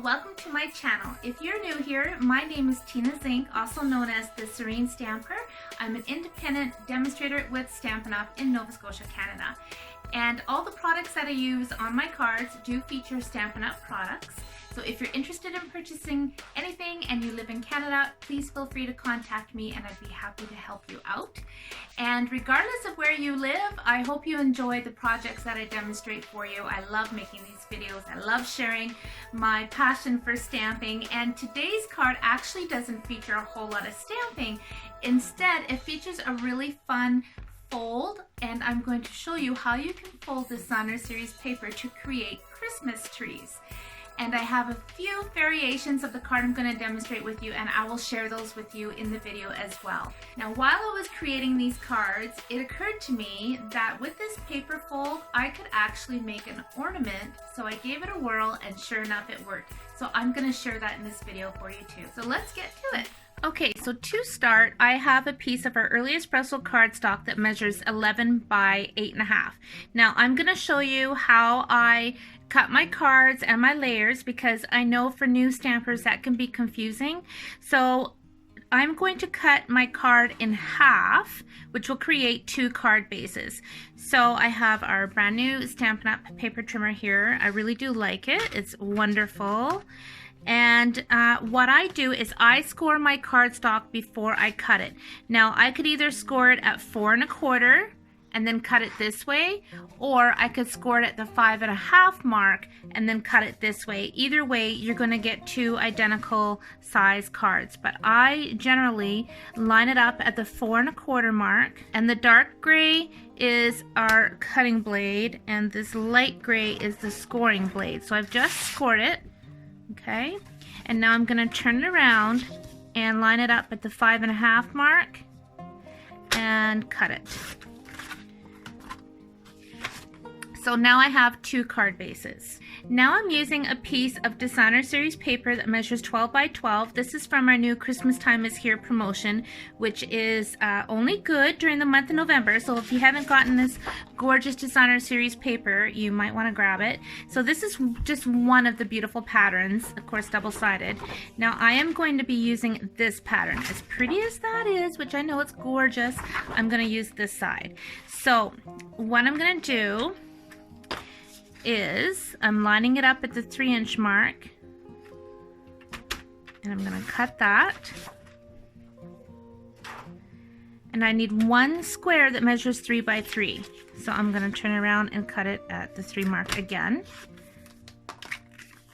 welcome to my channel. If you're new here, my name is Tina Zink, also known as the Serene Stamper. I'm an independent demonstrator with Stampin' Up! In Nova Scotia, Canada. And all the products that I use on my cards do feature Stampin' Up! Products. So if you're interested in purchasing anything and you live in Canada, please feel free to contact me and I'd be happy to help you out. And regardless of where you live, I hope you enjoy the projects that I demonstrate for you. I love making these videos. I love sharing my passion for stamping. And today's card actually doesn't feature a whole lot of stamping. Instead, it features a really fun fold, and I'm going to show you how you can fold designer series paper to create Christmas trees. And I have a few variations of the card I'm going to demonstrate with you, and I will share those with you in the video as well. Now, while I was creating these cards, it occurred to me that with this paper fold, I could actually make an ornament. So I gave it a whirl, and sure enough, it worked. So I'm going to share that in this video for you too. So let's get to it. Okay, so to start, I have a piece of our earliest Brussels cardstock that measures 11 by 8.5. Now, I'm going to show you how I cut my cards and my layers because I know for new stampers that can be confusing. So I'm going to cut my card in half, which will create 2 card bases. So I have our brand new Stampin' Up! Paper trimmer here. I really do like it. It's wonderful. And what I do is I score my cardstock before I cut it. Now I could either score it at 4 1/4 and then cut it this way, or I could score it at the 5 1/2 mark and then cut it this way. Either way, you're going to get 2 identical size cards, but I generally line it up at the 4 1/4 mark, and the dark gray is our cutting blade and this light gray is the scoring blade. So I've just scored it. Okay, and now I'm going to turn it around and line it up at the 5 1/2 mark and cut it. So now I have 2 card bases. Now I'm using a piece of designer series paper that measures 12 by 12. This is from our new Christmas Time is Here promotion, which is only good during the month of November. So if you haven't gotten this gorgeous designer series paper, you might want to grab it. So this is just one of the beautiful patterns, of course double-sided. Now I am going to be using this pattern. As pretty as that is, which I know it's gorgeous, I'm going to use this side. So what I'm going to do is I'm lining it up at the 3-inch mark, and I'm going to cut that, and I need 1 square that measures 3 by 3, so I'm going to turn around and cut it at the 3 mark again.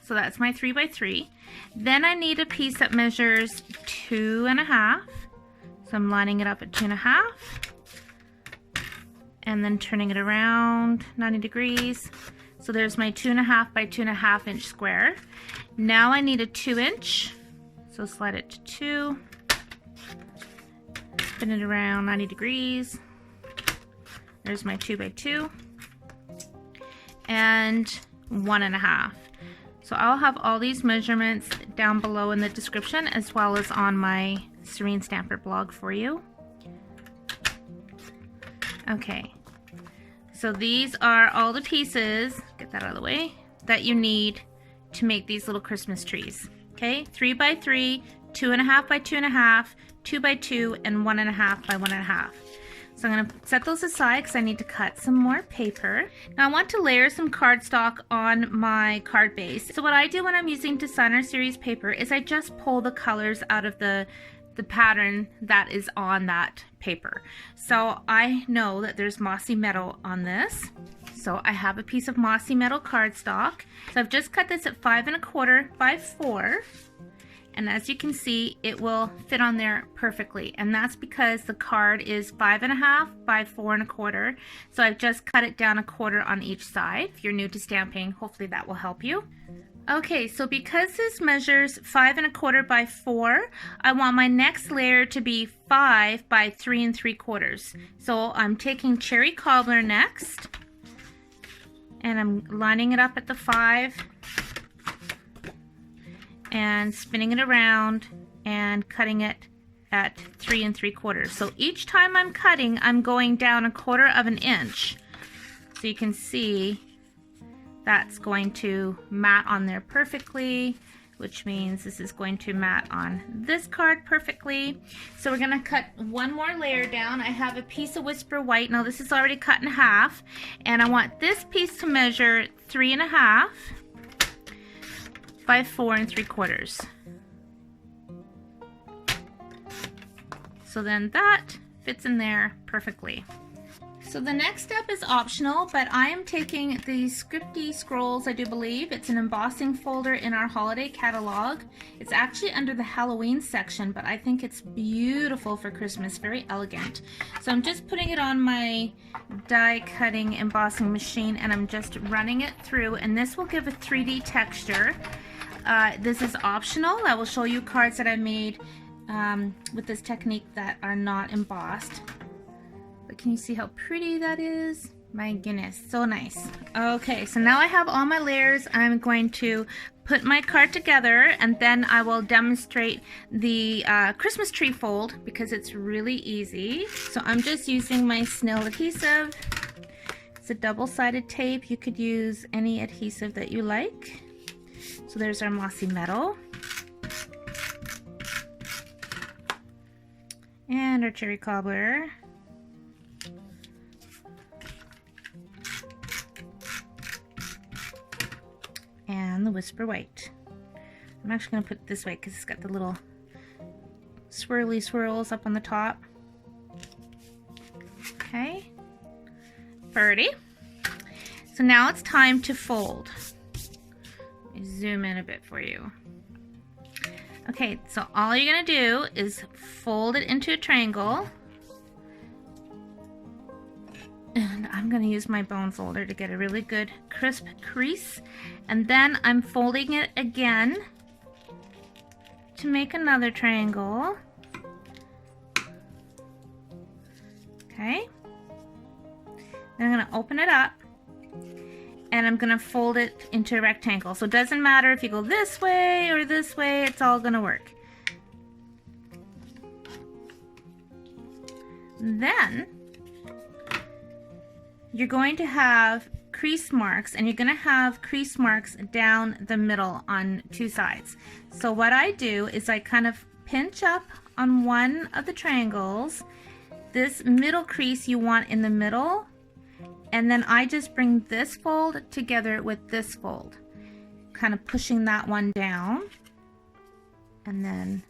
So that's my 3 by 3. Then I need a piece that measures 2 1/2, so I'm lining it up at 2 1/2 and then turning it around 90 degrees. So there's my 2 1/2 by 2 1/2 inch square. Now I need a 2-inch, so slide it to 2, spin it around 90 degrees. There's my 2 by 2 and 1 1/2. So I'll have all these measurements down below in the description as well as on my Serene Stamper blog for you. Okay. So these are all the pieces, get that out of the way, that you need to make these little Christmas trees. Okay, 3 by 3, 2 1/2 by 2 1/2, 2 by 2, and 1 1/2 by 1 1/2. So I'm going to set those aside because I need to cut some more paper. Now I want to layer some cardstock on my card base. So what I do when I'm using designer series paper is I just pull the colors out of the pattern that is on that paper. So I know that there's mossy metal on this. So I have a piece of mossy metal cardstock. So I've just cut this at 5 1/4 by 4. And as you can see, it will fit on there perfectly. And that's because the card is 5 1/2 by 4 1/4. So I've just cut it down 1/4 on each side. If you're new to stamping, hopefully that will help you. Okay, so because this measures 5 1/4 by 4, I want my next layer to be 5 by 3 3/4. So I'm taking cherry cobbler next, and I'm lining it up at the 5 and spinning it around and cutting it at 3 3/4. So each time I'm cutting, I'm going down 1/4 inch. So you can see that's going to mat on there perfectly. which means this is going to mat on this card perfectly. So we're gonna cut one more layer down. I have a piece of Whisper White. Now this is already cut in half, and I want this piece to measure 3.5 by 4 3/4. So then that fits in there perfectly. So the next step is optional, but I am taking the Scripty Scrolls, I do believe. It's an embossing folder in our holiday catalog. It's actually under the Halloween section, but I think it's beautiful for Christmas, very elegant. So I'm just putting it on my die cutting embossing machine, and I'm just running it through, and this will give a 3D texture. This is optional. I will show you cards that I made with this technique that are not embossed. But can you see how pretty that is? My goodness, so nice. Okay, so now I have all my layers. I'm going to put my card together, and then I will demonstrate the Christmas tree fold because it's really easy. So I'm just using my snail adhesive. It's a double-sided tape. You could use any adhesive that you like. So there's our mossy metal. And our cherry cobbler. And the Whisper White. I'm actually going to put it this way because it's got the little swirly swirls up on the top. Okay, pretty. So now it's time to fold. Let me zoom in a bit for you. Okay, so all you're going to do is fold it into a triangle. And I'm going to use my bone folder to get a really good crisp crease. And then I'm folding it again to make another triangle. Okay. Then I'm going to open it up, and I'm going to fold it into a rectangle. So it doesn't matter if you go this way or this way, it's all going to work. Then you're going to have crease marks, and you're going to have crease marks down the middle on two sides. So what I do is I kind of pinch up on one of the triangles. This middle crease you want in the middle, and then I just bring this fold together with this fold, kind of pushing that one down, and then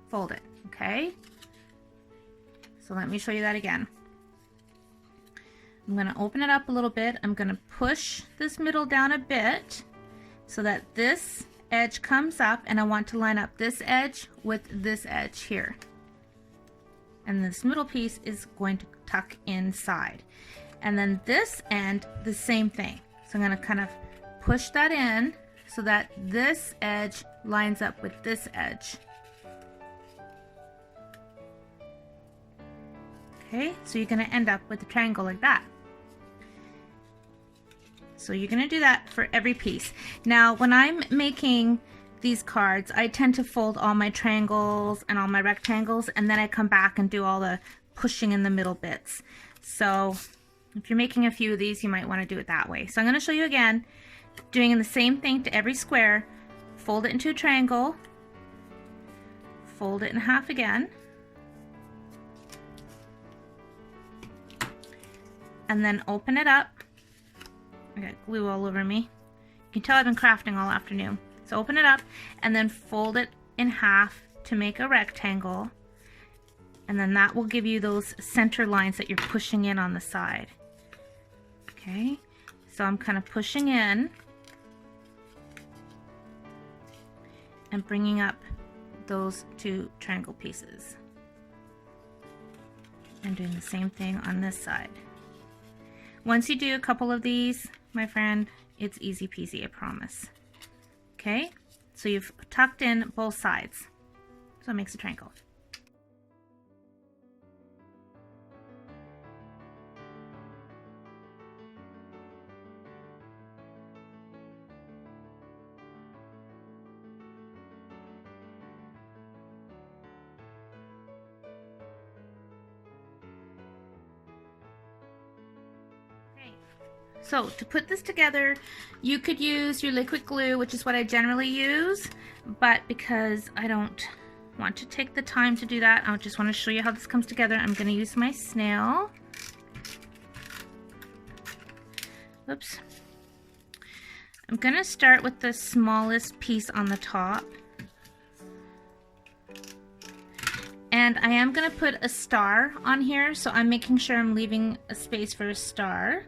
fold it, okay? So let me show you that again. I'm going to open it up a little bit. I'm going to push this middle down a bit so that this edge comes up, and I want to line up this edge with this edge here. And this middle piece is going to tuck inside. And then this end, the same thing. So I'm going to kind of push that in so that this edge lines up with this edge. Okay, so you're going to end up with a triangle like that. So you're going to do that for every piece. Now, when I'm making these cards, I tend to fold all my triangles and all my rectangles, and then I come back and do all the pushing in the middle bits. So if you're making a few of these, you might want to do it that way. So I'm going to show you again, doing the same thing to every square. Fold it into a triangle, fold it in half again, and then open it up. I got glue all over me. You can tell I've been crafting all afternoon. So open it up and then fold it in half to make a rectangle, and then that will give you those center lines that you're pushing in on the side. Okay, so I'm kind of pushing in and bringing up those two triangle pieces, and doing the same thing on this side. Once you do a couple of these, my friend, it's easy peasy, I promise. Okay, so you've tucked in both sides, so it makes a triangle. So to put this together, you could use your liquid glue, which is what I generally use, but because I don't want to take the time to do that, I just want to show you how this comes together. I'm going to use my snail. Oops. I'm going to start with the smallest piece on the top. And I am going to put a star on here, so I'm making sure I'm leaving a space for a star.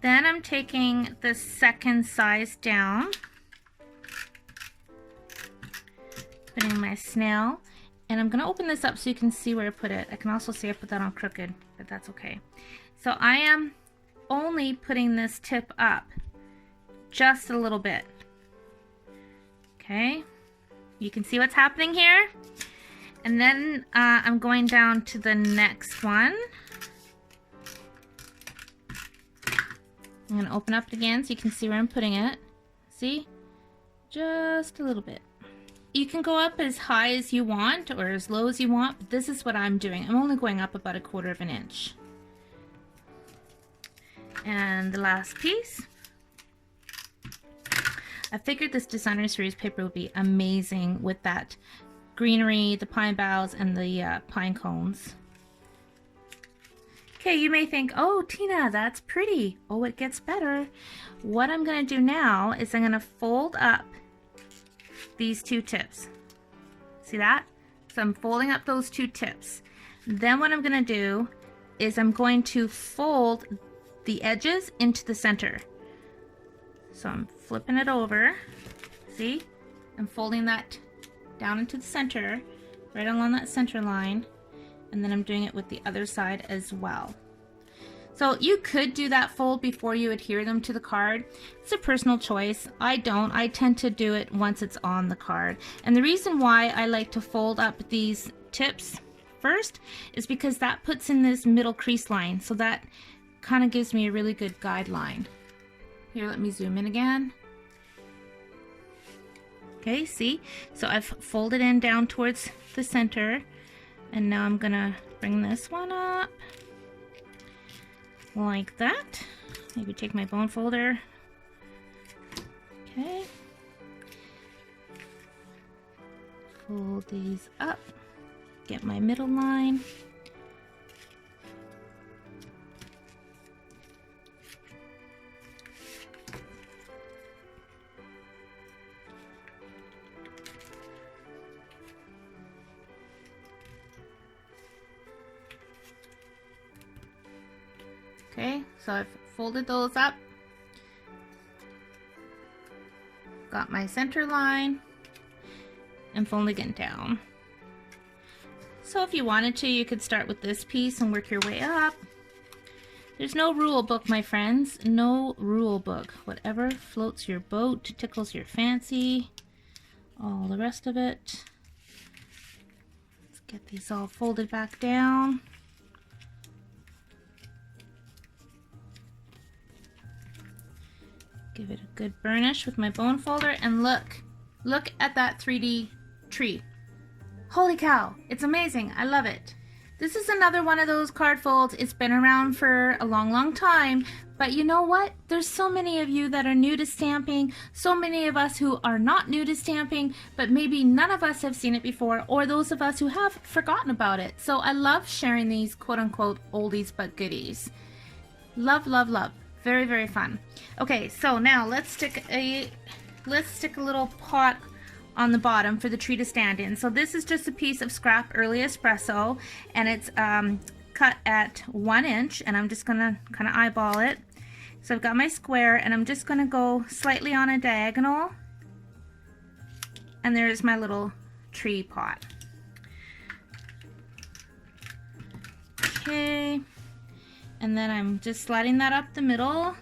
Then I'm taking the second size down, putting my snail, and I'm going to open this up so you can see where I put it. I can also see I put that on crooked, but that's okay. So I am only putting this tip up just a little bit. Okay, you can see what's happening here. And then I'm going down to the next one. I'm going to open up it again so you can see where I'm putting it. See? Just a little bit. You can go up as high as you want or as low as you want, but this is what I'm doing. I'm only going up about 1/4 of an inch. And the last piece. I figured this designer series paper would be amazing with that greenery, the pine boughs, and the pine cones. Okay, you may think, oh, Tina, that's pretty. Oh, it gets better. What I'm going to do now is I'm going to fold up these 2 tips. See that? So I'm folding up those 2 tips. Then what I'm going to do is I'm going to fold the edges into the center. So I'm flipping it over. See? I'm folding that down into the center, right along that center line. And then I'm doing it with the other side as well. So you could do that fold before you adhere them to the card. It's a personal choice. I don't. I tend to do it once it's on the card. And the reason why I like to fold up these tips first is because that puts in this middle crease line. So that kind of gives me a really good guideline. Here, let me zoom in again. Okay, see? So I've folded in down towards the center. And now I'm gonna bring this one up like that. Maybe take my bone folder. Okay. Fold these up. Get my middle line. Okay, so I've folded those up, got my center line, and folding it down. So if you wanted to, you could start with this piece and work your way up. There's no rule book, my friends, no rule book. Whatever floats your boat, tickles your fancy, all the rest of it. Let's get these all folded back down. Give it a good burnish with my bone folder, and look at that 3D tree. Holy cow, it's amazing. I love it. This is another one of those card folds. It's been around for a long time, but you know what? There's so many of you that are new to stamping, so many of us who are not new to stamping, but maybe none of us have seen it before, or those of us who have forgotten about it. So I love sharing these quote-unquote oldies but goodies. Love, love, love. Very, very fun. Okay, so now let's stick a little pot on the bottom for the tree to stand in. So this is just a piece of scrap early espresso, and it's cut at 1 inch, and I'm just gonna kind of eyeball it. So I've got my square, and I'm just gonna go slightly on a diagonal, and there's my little tree pot. Okay. And then I'm just sliding that up the middle.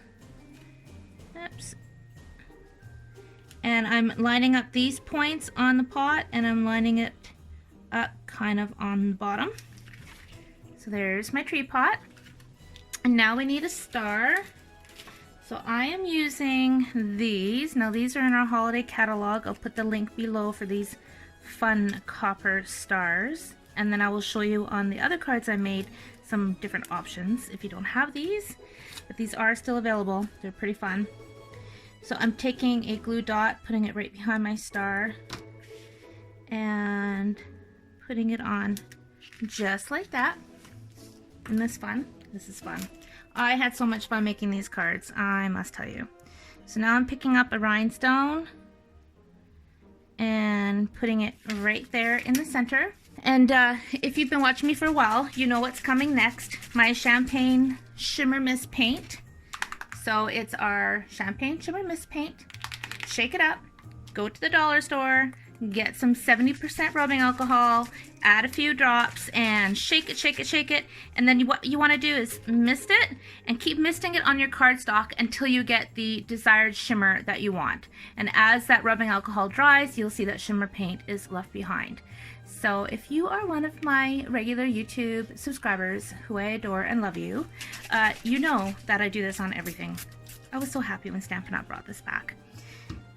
Oops. And I'm lining up these points on the pot, and I'm lining it up kind of on the bottom. So there's my tree pot. And now we need a star. So I am using these. Now these are in our holiday catalog. I'll put the link below for these fun copper stars. And then I will show you on the other cards I made some different options if you don't have these, but these are still available. They're pretty fun. So I'm taking a glue dot, putting it right behind my star, and putting it on just like that. Isn't this fun? This is fun. I had so much fun making these cards, I must tell you. So now I'm picking up a rhinestone and putting it right there in the center. And if you've been watching me for a while, you know what's coming next. My Champagne Shimmer Mist paint. So it's our Champagne Shimmer Mist paint. Shake it up, go to the dollar store, get some 70% rubbing alcohol, add a few drops, and shake it, shake it, shake it. And then what you want to do is mist it and keep misting it on your cardstock until you get the desired shimmer that you want. And as that rubbing alcohol dries, you'll see that shimmer paint is left behind. So if you are one of my regular YouTube subscribers, who I adore and love you, you know that I do this on everything. I was so happy when Stampin' Up! Brought this back.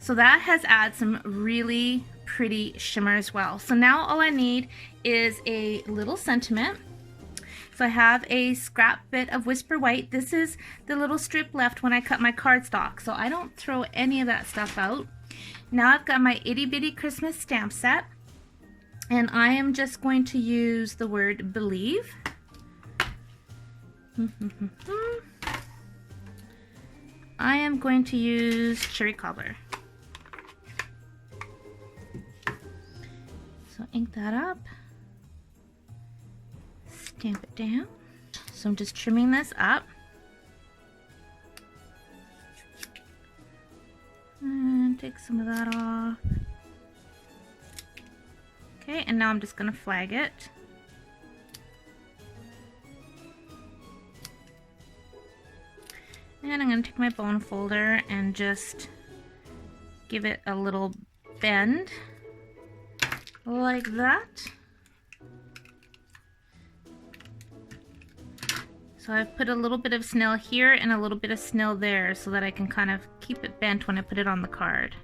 So that has added some really pretty shimmer as well. So now all I need is a little sentiment. So I have a scrap bit of Whisper White. This is the little strip left when I cut my cardstock, so I don't throw any of that stuff out. Now I've got my itty bitty Christmas stamp set, and I am just going to use the word believe. I am going to use cherry cobbler. So ink that up, stamp it down. So I'm just trimming this up. And take some of that off. Okay, and now I'm just going to flag it. And I'm going to take my bone folder and just give it a little bend. Like that. So I've put a little bit of snail here and a little bit of snail there so that I can kind of keep it bent when I put it on the card.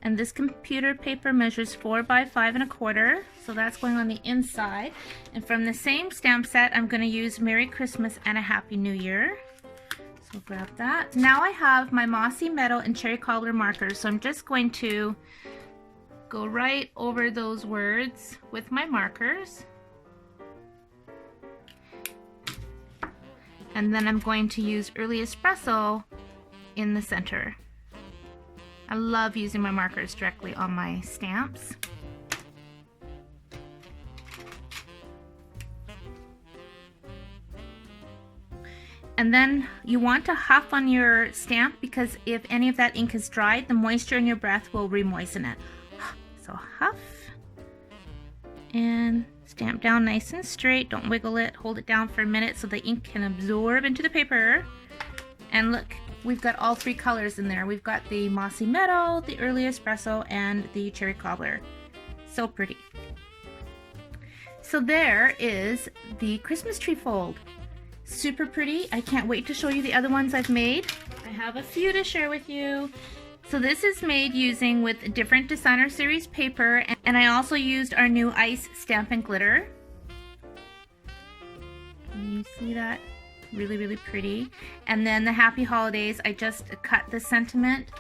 And this computer paper measures 4 by 5 1/4, so that's going on the inside. And from the same stamp set, I'm going to use Merry Christmas and a Happy New Year. So grab that. Now I have my Mossy Meadow and Cherry Cobbler markers, so I'm just going to go right over those words with my markers. And then I'm going to use Early Espresso in the center. I love using my markers directly on my stamps. And then you want to huff on your stamp, because if any of that ink is dried, the moisture in your breath will re-moisten it. So huff and stamp down nice and straight. Don't wiggle it. Hold it down for a minute so the ink can absorb into the paper. And look, we've got all 3 colors in there. We've got the Mossy Meadow, the Early Espresso, and the Cherry Cobbler. So pretty. So there is the Christmas tree fold. Super pretty. I can't wait to show you the other ones I've made. I have a few to share with you. So this is made using with different Designer Series paper, and I also used our new ice Stampin' Glitter. Can you see that? Really, really pretty. And then the Happy Holidays, I just cut the sentiment.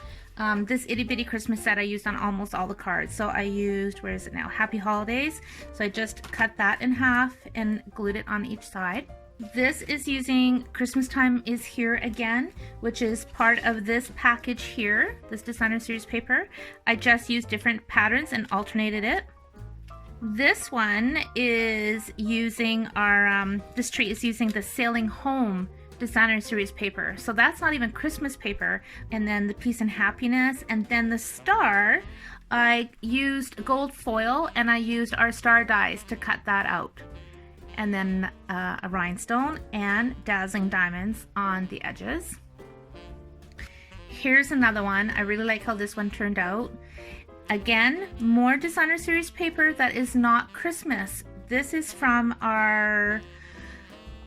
This itty bitty Christmas set I used on almost all the cards. So I used, where is it now? Happy Holidays. So I just cut that in half and glued it on each side. This is using Christmas Time Is Here Again, which is part of this package here, this Designer Series paper. I just used different patterns and alternated it. This one is using our, this tree is using the Sailing Home Designer Series paper. So that's not even Christmas paper. And then the Peace and Happiness, and then the star, I used gold foil and I used our star dies to cut that out. And then a rhinestone and dazzling diamonds on the edges. Here's another one. I really like how this one turned out. Again, more Designer Series paper that is not Christmas. This is from our,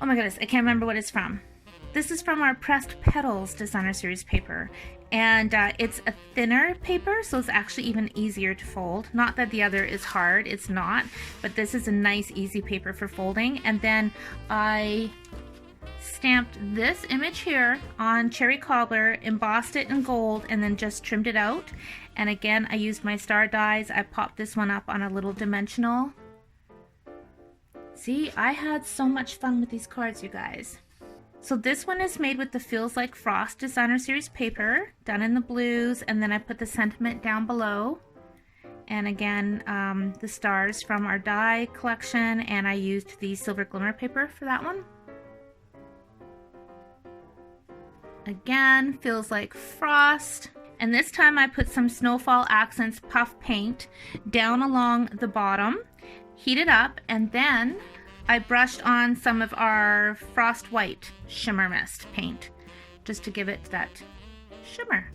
oh my goodness, I can't remember what it's from. This is from our Pressed Petals Designer Series paper. And it's a thinner paper, so it's actually even easier to fold. Not that the other is hard, it's not, but this is a nice easy paper for folding. And then I stamped this image here on cherry cobbler, embossed it in gold, and then just trimmed it out. And again, I used my star dies. I popped this one up on a little dimensional. See, I had so much fun with these cards, you guys. So this one is made with the Feels Like Frost Designer Series paper, done in the blues, and then I put the sentiment down below. And again, the stars from our die collection, and I used the silver glimmer paper for that one. Again, Feels Like Frost. And this time I put some Snowfall Accents puff paint down along the bottom, heated up, and then I brushed on some of our Frost White Shimmer Mist paint, just to give it that shimmer.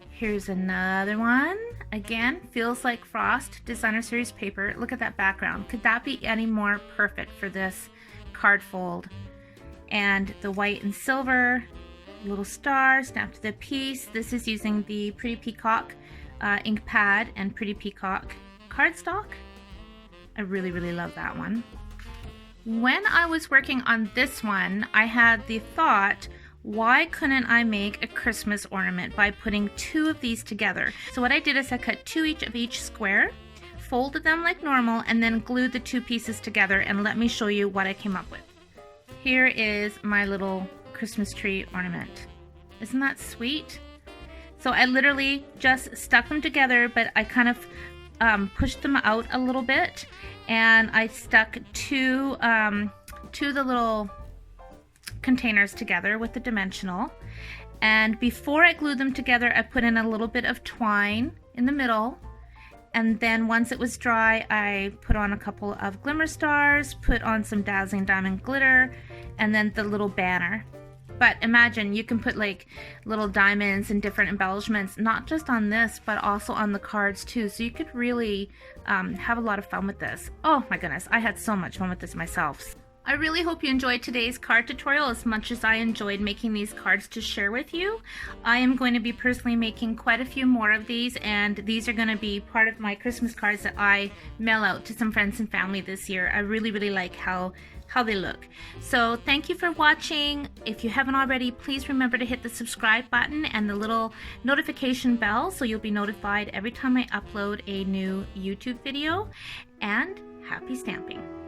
Here's another one. Again, Feels Like Frost Designer Series paper. Look at that background. Could that be any more perfect for this card fold? And the white and silver, little star snapped to the piece. This is using the Pretty Peacock ink pad and Pretty Peacock cardstock. I really, really love that one. When I was working on this one, I had the thought, why couldn't I make a Christmas ornament by putting two of these together? So what I did is I cut two of each square, folded them like normal, and then glued the two pieces together, and let me show you what I came up with. Here is my little Christmas tree ornament. Isn't that sweet? So I literally just stuck them together, but I kind of pushed them out a little bit, and I stuck two of the little containers together with the dimensional. And before I glued them together, I put in a little bit of twine in the middle. And then once it was dry, I put on a couple of glimmer stars, put on some dazzling diamond glitter, and then the little banner. But imagine, you can put like little diamonds and different embellishments, not just on this, but also on the cards too. So you could really have a lot of fun with this. Oh my goodness, I had so much fun with this myself. I really hope you enjoyed today's card tutorial as much as I enjoyed making these cards to share with you. I am going to be personally making quite a few more of these, and these are going to be part of my Christmas cards that I mail out to some friends and family this year. I really, really like how they look. So thank you for watching. If you haven't already, please remember to hit the subscribe button and the little notification bell so you'll be notified every time I upload a new YouTube video. And happy stamping!